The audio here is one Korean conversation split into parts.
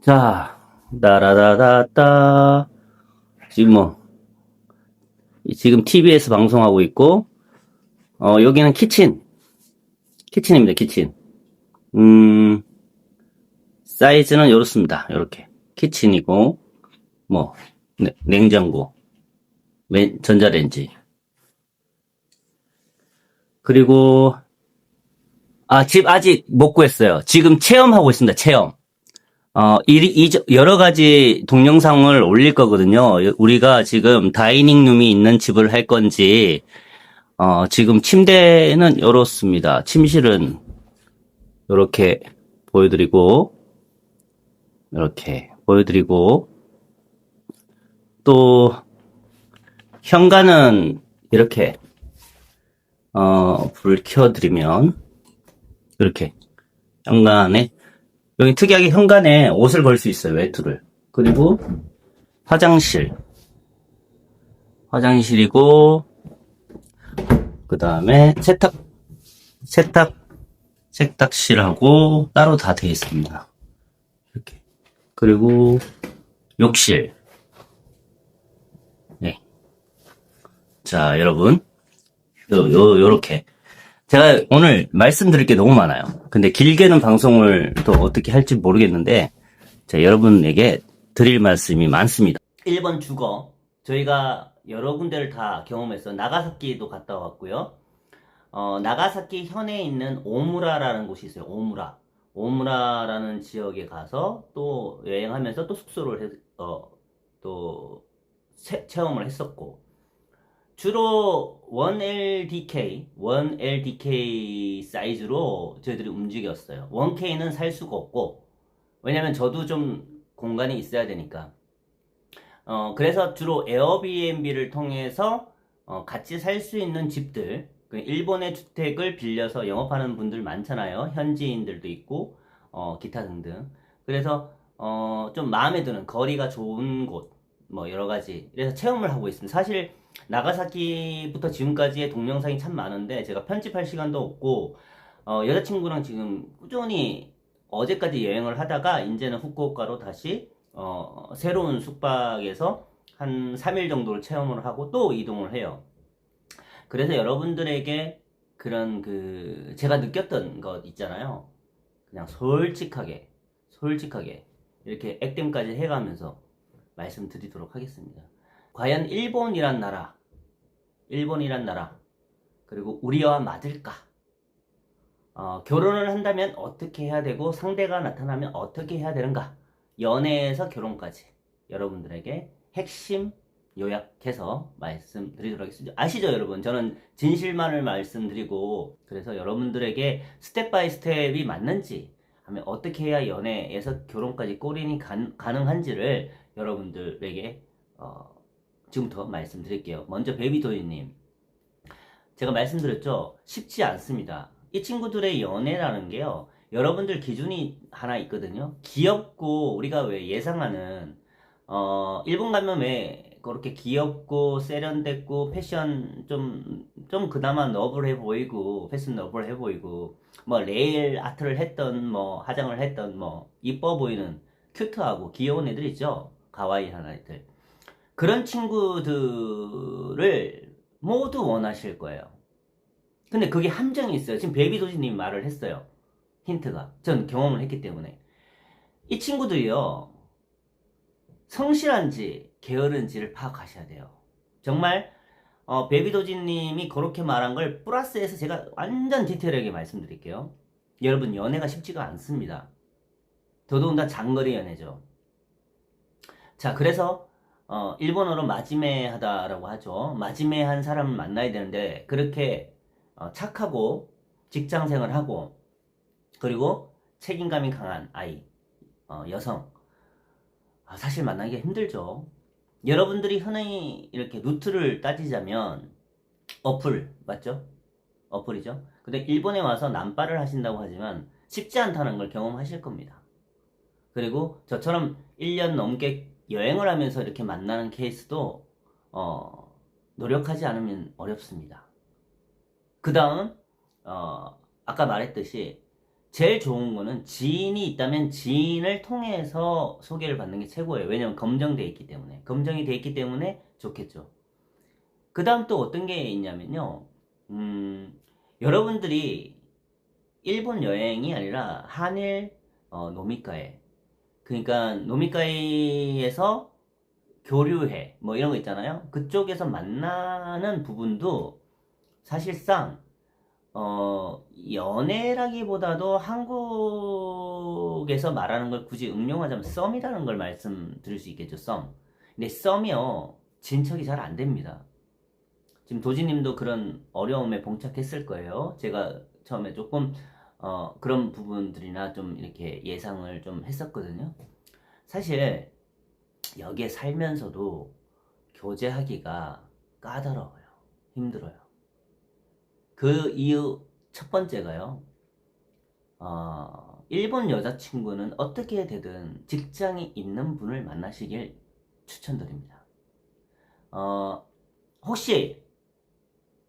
자, 따라다다따. 지금 지금 TV에서 방송하고 있고, 여기는 키친입니다, 키친. 사이즈는 이렇습니다, 요렇게. 키친이고, 뭐, 냉장고, 전자레인지. 그리고, 집 아직 못 구했어요. 지금 체험하고 있습니다, 체험. 여러 가지 동영상을 올릴 거거든요. 우리가 지금 다이닝 룸이 있는 집을 할 건지, 지금 침대는 이렇습니다. 침실은 이렇게 보여드리고, 이렇게 보여드리고, 또, 현관은 이렇게, 불을 켜드리면, 이렇게, 현관에, 여기 특이하게 현관에 옷을 걸 수 있어요, 외투를. 그리고, 화장실이고, 그 다음에 세탁실하고 따로 다 되어 있습니다. 이렇게. 그리고 욕실. 네. 자, 여러분. 요렇게. 제가 오늘 말씀드릴 게 너무 많아요. 근데 길게는 방송을 또 어떻게 할지 모르겠는데, 자, 여러분에게 드릴 말씀이 많습니다. 1번 주거. 저희가 여러 군데를 다 경험해서 나가사키도 갔다 왔고요. 나가사키 현에 있는 오무라라는 곳이 있어요. 오무라라는 지역에 가서 또 여행하면서 또 숙소를 또 체험을 했었고, 주로 1LDK 사이즈로 저희들이 움직였어요. 1K는 살 수가 없고, 왜냐면 저도 좀 공간이 있어야 되니까. 그래서 주로 에어비앤비를 통해서 같이 살 수 있는 집들, 일본의 주택을 빌려서 영업하는 분들 많잖아요. 현지인들도 있고 기타 등등. 그래서 좀 마음에 드는 거리가 좋은 곳, 뭐 여러 가지. 그래서 체험을 하고 있습니다. 사실 나가사키부터 지금까지의 동영상이 참 많은데 제가 편집할 시간도 없고 여자친구랑 지금 꾸준히 어제까지 여행을 하다가 이제는 후쿠오카로 다시 새로운 숙박에서 한 3일 정도를 체험을 하고 또 이동을 해요. 그래서 여러분들에게 그런 제가 느꼈던 것 있잖아요. 그냥 솔직하게 이렇게 액땜까지 해가면서 말씀드리도록 하겠습니다. 과연 일본이란 나라, 그리고 우리와 맞을까? 결혼을 한다면 어떻게 해야 되고 상대가 나타나면 어떻게 해야 되는가? 연애에서 결혼까지 여러분들에게 핵심 요약해서 말씀드리도록 하겠습니다. 아시죠, 여러분? 저는 진실만을 말씀드리고, 그래서 여러분들에게 스텝 바이 스텝이 맞는지, 하면 어떻게 해야 연애에서 결혼까지 골인이 가능한지를 여러분들에게 지금부터 말씀드릴게요. 먼저 베이비도이님, 제가 말씀드렸죠? 쉽지 않습니다. 이 친구들의 연애라는 게요, 여러분들 기준이 하나 있거든요. 귀엽고 우리가 왜 예상하는 일본 가면 왜 그렇게 귀엽고 세련됐고 패션 좀 그나마 너블해 보이고 패션 너블해 보이고 뭐 레일 아트를 했던 뭐 화장을 했던 뭐 이뻐 보이는 큐트하고 귀여운 애들 있죠. 가와이한 애들. 그런 친구들을 모두 원하실 거예요. 근데 그게 함정이 있어요. 지금 베이비도지님 말을 했어요. 힌트가. 전 경험을 했기 때문에. 이 친구들이요, 성실한지 게으른지를 파악하셔야 돼요. 정말 베이비도지님이 그렇게 말한 걸 플러스해서 제가 완전 디테일하게 말씀드릴게요. 여러분, 연애가 쉽지가 않습니다. 더더군다나 장거리 연애죠. 자, 그래서 일본어로 마지메하다라고 하죠. 마지메한 사람을 만나야 되는데 그렇게 착하고 직장생활 하고 그리고 책임감이 강한 아이, 여성. 사실 만나기가 힘들죠. 여러분들이 흔히 이렇게 루트를 따지자면 어플, 맞죠? 어플이죠. 근데 일본에 와서 남발을 하신다고 하지만 쉽지 않다는 걸 경험하실 겁니다. 그리고 저처럼 1년 넘게 여행을 하면서 이렇게 만나는 케이스도 노력하지 않으면 어렵습니다. 그 다음 아까 말했듯이 제일 좋은 거는 지인이 있다면 지인을 통해서 소개를 받는 게 최고예요. 왜냐면 검증돼 있기 때문에. 검증이 돼 있기 때문에 좋겠죠. 그 다음 또 어떤 게 있냐면요. 여러분들이 일본 여행이 아니라 한일 노미카에, 그러니까 노미카이에서 교류회 뭐 이런 거 있잖아요. 그쪽에서 만나는 부분도 사실상 연애라기보다도 한국에서 말하는 걸 굳이 응용하자면 썸이라는 걸 말씀드릴 수 있겠죠. 썸. 근데 썸이요, 진척이 잘 안 됩니다. 지금 도지님도 그런 어려움에 봉착했을 거예요. 제가 처음에 조금 그런 부분들이나 좀 이렇게 예상을 좀 했었거든요. 사실 여기에 살면서도 교제하기가 까다로워요. 힘들어요. 그 이유 첫 번째가요. 일본 여자친구는 어떻게 되든 직장이 있는 분을 만나시길 추천드립니다. 혹시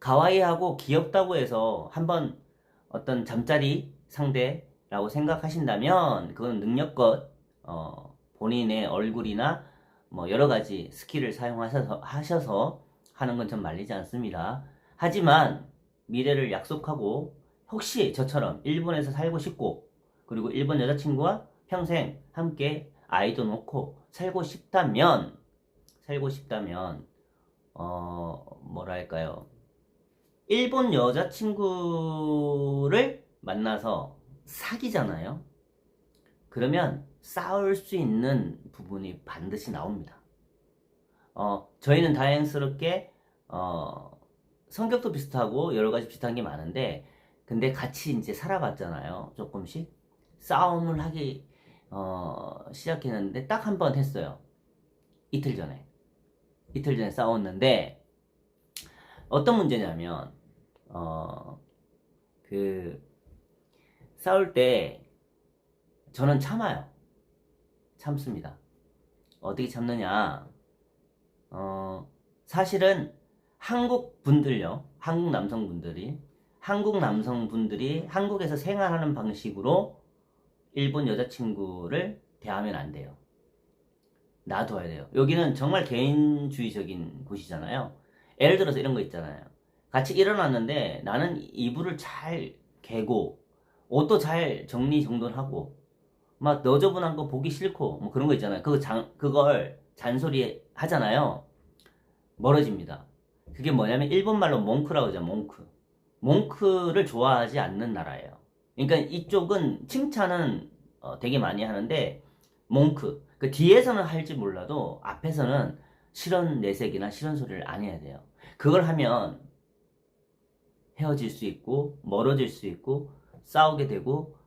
가와이하고 귀엽다고 해서 한번 어떤 잠자리 상대라고 생각하신다면 그건 능력껏 본인의 얼굴이나 뭐 여러 가지 스킬을 사용하셔서 하는 건 전 말리지 않습니다. 하지만 미래를 약속하고 혹시 저처럼 일본에서 살고 싶고 그리고 일본 여자친구와 평생 함께 아이도 놓고 살고 싶다면 뭐랄까요, 일본 여자친구를 만나서 사귀잖아요. 그러면 싸울 수 있는 부분이 반드시 나옵니다. 저희는 다행스럽게 성격도 비슷하고 여러 가지 비슷한 게 많은데, 근데 같이 이제 살아봤잖아요. 조금씩 싸움을 하기 시작했는데 딱 한 번 했어요. 이틀 전에 싸웠는데 어떤 문제냐면 그 싸울 때 저는 참습니다. 어떻게 참느냐? 사실은 한국 남성분들이 한국에서 생활하는 방식으로 일본 여자친구를 대하면 안 돼요. 놔둬야 돼요. 여기는 정말 개인주의적인 곳이잖아요. 예를 들어서 이런 거 있잖아요. 같이 일어났는데 나는 이불을 잘 개고 옷도 잘 정리정돈하고 막 너저분한 거 보기 싫고 뭐 그런 거 있잖아요. 그걸 잔소리 하잖아요. 멀어집니다. 그게 뭐냐면 일본말로 몽크라고 하죠. 몽크를 좋아하지 않는 나라예요. 그러니까 이쪽은 칭찬은 되게 많이 하는데 몽크, 그 뒤에서는 할지 몰라도 앞에서는 실언 내색이나 실언 소리를 안 해야 돼요. 그걸 하면 헤어질 수 있고 멀어질 수 있고 싸우게 되고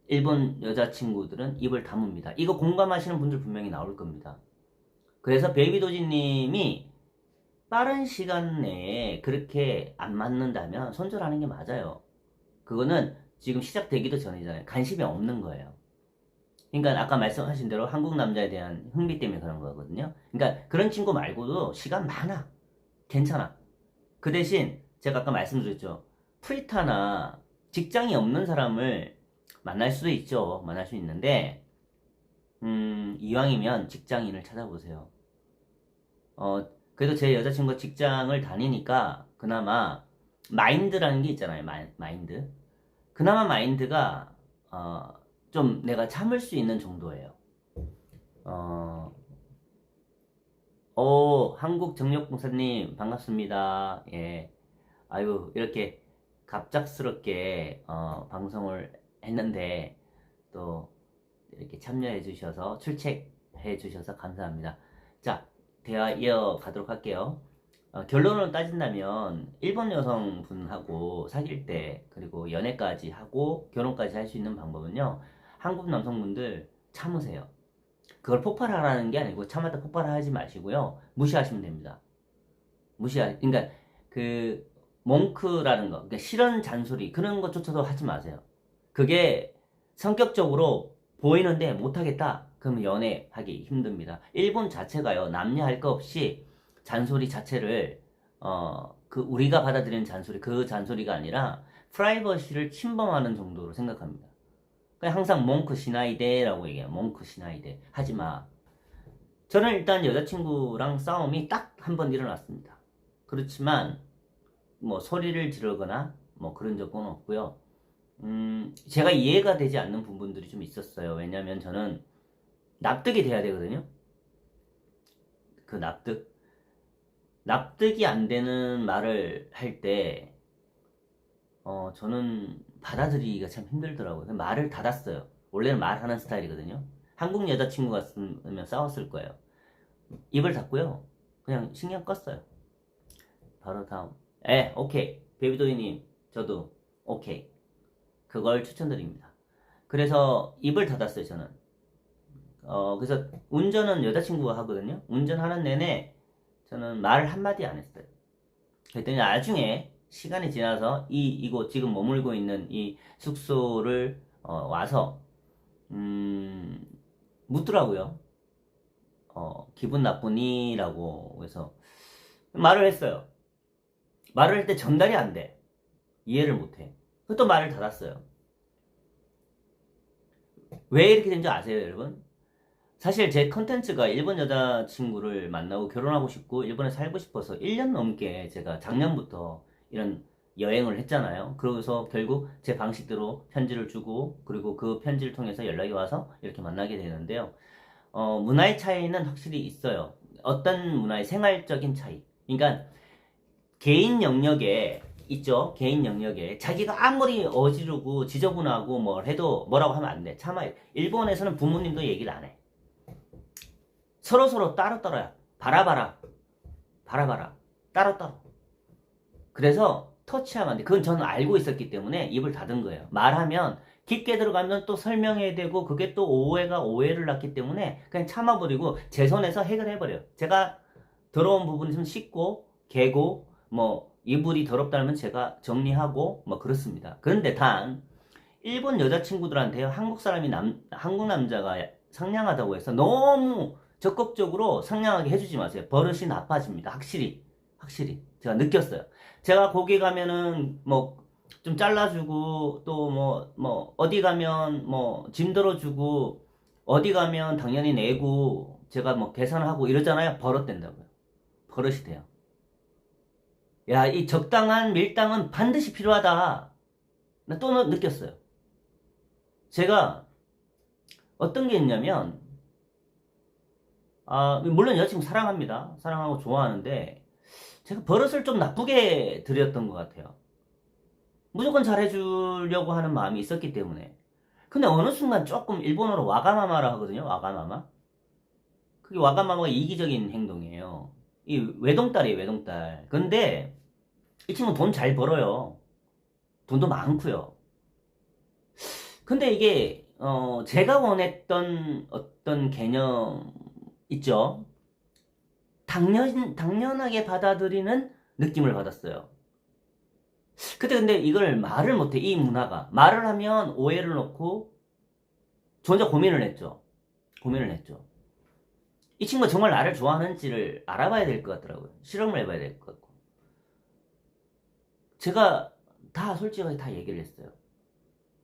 일본 여자친구들은 입을 다뭅니다. 이거 공감하시는 분들 분명히 나올 겁니다. 그래서 베이비도지님이 빠른 시간 내에 그렇게 안 맞는다면 손절하는 게 맞아요. 그거는 지금 시작되기도 전이잖아요. 관심이 없는 거예요. 그러니까 아까 말씀하신 대로 한국 남자에 대한 흥미 때문에 그런 거거든요. 그러니까 그런 친구 말고도 시간 많아. 괜찮아. 그 대신 제가 아까 말씀드렸죠. 프리타나 직장이 없는 사람을 만날 수도 있죠. 만날 수 있는데 이왕이면 직장인을 찾아보세요. 그래도 제 여자친구가 직장을 다니니까 그나마 마인드라는 게 있잖아요. 마인드. 그나마 마인드가 좀 내가 참을 수 있는 정도예요. 한국 정력봉사님 반갑습니다. 예. 아유, 이렇게 갑작스럽게 방송을 했는데 또 이렇게 참여해 주셔서 출첵해 주셔서 감사합니다. 자, 대화 이어가도록 할게요. 결론을 따진다면 일본 여성분하고 사귈 때 그리고 연애까지 하고 결혼까지 할 수 있는 방법은요, 한국 남성분들 참으세요. 그걸 폭발하라는 게 아니고 참았다 폭발하지 마시고요, 무시하시면 됩니다. 그러니까 그 몽크라는 거, 그러니까 실언 잔소리 그런 것조차도 하지 마세요. 그게 성격적으로 보이는데 못하겠다 그러면 연애하기 힘듭니다. 일본 자체가요, 남녀 할 거 없이 잔소리 자체를 그 우리가 받아들이는 잔소리, 그 잔소리가 아니라 프라이버시를 침범하는 정도로 생각합니다. 그냥 항상 몽크 시나이데라고 얘기해요. 몽크 시나이데. 하지 마. 저는 일단 여자친구랑 싸움이 딱 한 번 일어났습니다. 그렇지만 뭐 소리를 지르거나 뭐 그런 적은 없고요. 제가 이해가 되지 않는 부분들이 좀 있었어요. 왜냐면 저는 납득이 돼야 되거든요. 그 납득이 안 되는 말을 할 때, 저는 받아들이기가 참 힘들더라고요. 그래서 말을 닫았어요. 원래는 말하는 스타일이거든요. 한국 여자친구 같으면 싸웠을 거예요. 입을 닫고요. 그냥 신경 껐어요. 바로 다음. 오케이. 베이비도이님, 저도 오케이. 그걸 추천드립니다. 그래서 입을 닫았어요, 저는. 그래서 운전은 여자친구가 하거든요. 운전하는 내내 저는 말 한마디 안 했어요. 그랬더니 나중에 시간이 지나서 이곳 지금 머물고 있는 이 숙소를 와서 묻더라고요. 기분 나쁘니?라고 해서 말을 했어요. 말을 할 때 전달이 안 돼. 이해를 못 해. 또 말을 닫았어요. 왜 이렇게 된 줄 아세요, 여러분? 사실 제 컨텐츠가 일본 여자친구를 만나고 결혼하고 싶고 일본에 살고 싶어서 1년 넘게 제가 작년부터 이런 여행을 했잖아요. 그러고서 결국 제 방식대로 편지를 주고 그리고 그 편지를 통해서 연락이 와서 이렇게 만나게 되는데요. 문화의 차이는 확실히 있어요. 어떤 문화의 생활적인 차이. 그러니까 개인 영역에 있죠. 개인 영역에 자기가 아무리 어지르고 지저분하고 뭘 해도 뭐라고 하면 안 돼. 참아요. 일본에서는 부모님도 얘기를 안 해. 서로서로 따로따로야. 바라봐라. 바라봐라. 따로따로. 그래서 터치하면 안 돼. 그건 저는 알고 있었기 때문에 입을 닫은 거예요. 말하면 깊게 들어가면 또 설명해야 되고 그게 또 오해가 오해를 낳기 때문에 그냥 참아버리고 제 손에서 해결해버려요. 제가 더러운 부분 좀 씻고 개고 뭐 이불이 더럽다면 제가 정리하고 뭐 그렇습니다. 그런데 단 일본 여자친구들한테요. 한국 남자가 상냥하다고 해서 너무 적극적으로 상냥하게 해주지 마세요. 버릇이 나빠집니다. 확실히 제가 느꼈어요. 제가 거기 가면은 뭐 좀 잘라주고 또 뭐 어디 가면 뭐 짐 들어주고 어디 가면 당연히 내고 제가 뭐 계산하고 이러잖아요. 버릇된다고요. 버릇이 돼요. 야, 이 적당한 밀당은 반드시 필요하다. 나 또 느꼈어요. 제가 어떤 게 있냐면 물론 여자친구 사랑합니다. 사랑하고 좋아하는데 제가 버릇을 좀 나쁘게 들였던 것 같아요. 무조건 잘해주려고 하는 마음이 있었기 때문에. 근데 어느 순간 조금 일본어로 와가마마라 하거든요. 와가마마. 그게 와가마마가 이기적인 행동이에요. 이 외동딸이에요, 외동딸. 근데 이 친구 돈 잘 벌어요. 돈도 많고요. 근데 이게 제가 원했던 어떤 개념 있죠? 당연하게 받아들이는 느낌을 받았어요. 근데 이걸 말을 못해, 이 문화가. 말을 하면 오해를 넣고, 저 혼자 고민을 했죠. 이 친구가 정말 나를 좋아하는지를 알아봐야 될 것 같더라고요. 실험을 해봐야 될 것 같고. 제가 다 솔직하게 다 얘기를 했어요.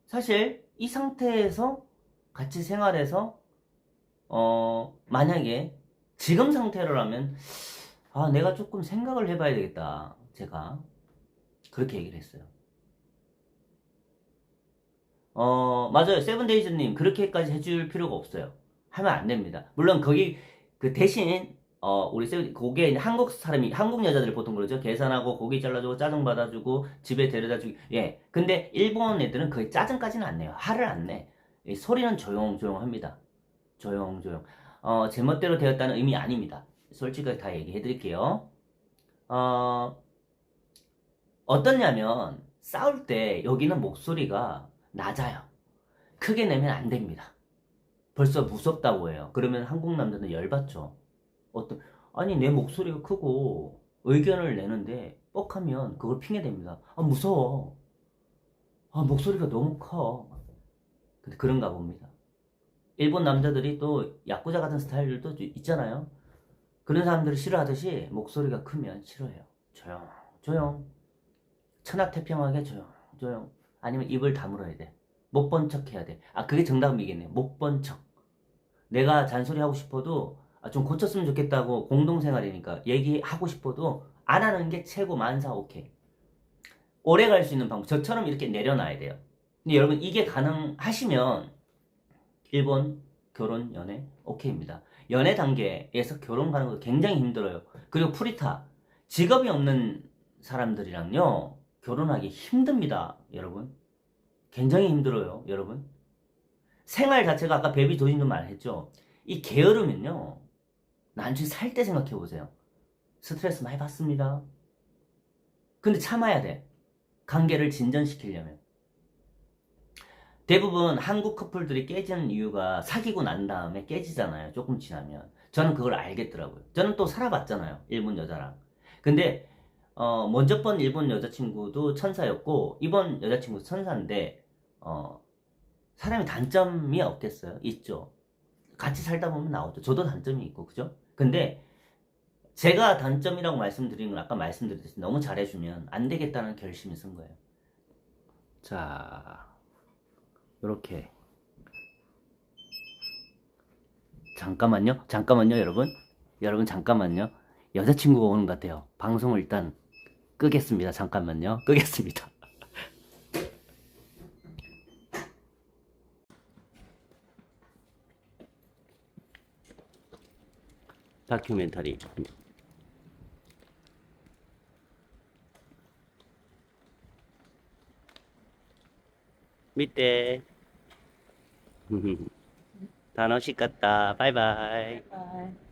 사실, 이 상태에서 같이 생활해서, 만약에 지금 상태로라면, 내가 조금 생각을 해봐야 되겠다. 제가. 그렇게 얘기를 했어요. 맞아요. 세븐데이즈님, 그렇게까지 해줄 필요가 없어요. 하면 안 됩니다. 물론, 거기, 그 대신, 그게 한국 여자들이 보통 그러죠. 계산하고 고기 잘라주고 짜증 받아주고 집에 데려다주고, 예. 근데 일본 애들은 거의 짜증까지는 안 내요. 화를 안 내. 소리는 조용조용 합니다. 조용조용. 제 멋대로 되었다는 의미 아닙니다. 솔직하게 다 얘기해 드릴게요. 어떻냐면 싸울 때 여기는 목소리가 낮아요. 크게 내면 안 됩니다. 벌써 무섭다고 해요. 그러면 한국 남자는 열받죠. 아니 내 목소리가 크고 의견을 내는데 뻑하면 그걸 핑계댑니다. 무서워. 목소리가 너무 커. 근데 그런가 봅니다. 일본 남자들이 또 야쿠자 같은 스타일들도 있잖아요. 그런 사람들을 싫어하듯이 목소리가 크면 싫어해요. 조용. 천하태평하게 조용. 아니면 입을 다물어야 돼. 못 본 척 해야 돼. 아, 그게 정답이겠네. 못 본 척. 내가 잔소리하고 싶어도 좀 고쳤으면 좋겠다고 공동생활이니까 얘기하고 싶어도 안 하는 게 최고 만사 오케이. 오래 갈 수 있는 방법. 저처럼 이렇게 내려놔야 돼요. 근데 여러분 이게 가능하시면 일본 결혼 연애 오케이입니다. 연애 단계에서 결혼 가는 거 굉장히 힘들어요. 그리고 프리타 직업이 없는 사람들이랑요 결혼하기 힘듭니다, 여러분. 굉장히 힘들어요, 여러분. 생활 자체가 아까 베비 도진도 말했죠. 이 게으르면요 나중에 살 때 생각해 보세요. 스트레스 많이 받습니다. 근데 참아야 돼. 관계를 진전시키려면. 대부분 한국 커플들이 깨지는 이유가 사귀고 난 다음에 깨지잖아요. 조금 지나면. 저는 그걸 알겠더라고요. 저는 또 살아봤잖아요. 일본 여자랑. 근데 먼저 번 일본 여자친구도 천사였고 이번 여자친구도 천사인데 사람이 단점이 없겠어요? 있죠. 같이 살다 보면 나오죠. 저도 단점이 있고 그죠? 근데 제가 단점이라고 말씀드린 건 아까 말씀드렸듯이 너무 잘해주면 안 되겠다는 결심이 쓴 거예요. 자, 이렇게 잠깐만요 여러분 잠깐만요. 여자친구가 오는 것 같아요. 방송을 일단 끄겠습니다. 잠깐만요. 끄겠습니다. 다큐멘터리 밑에楽しかった。バイバイ。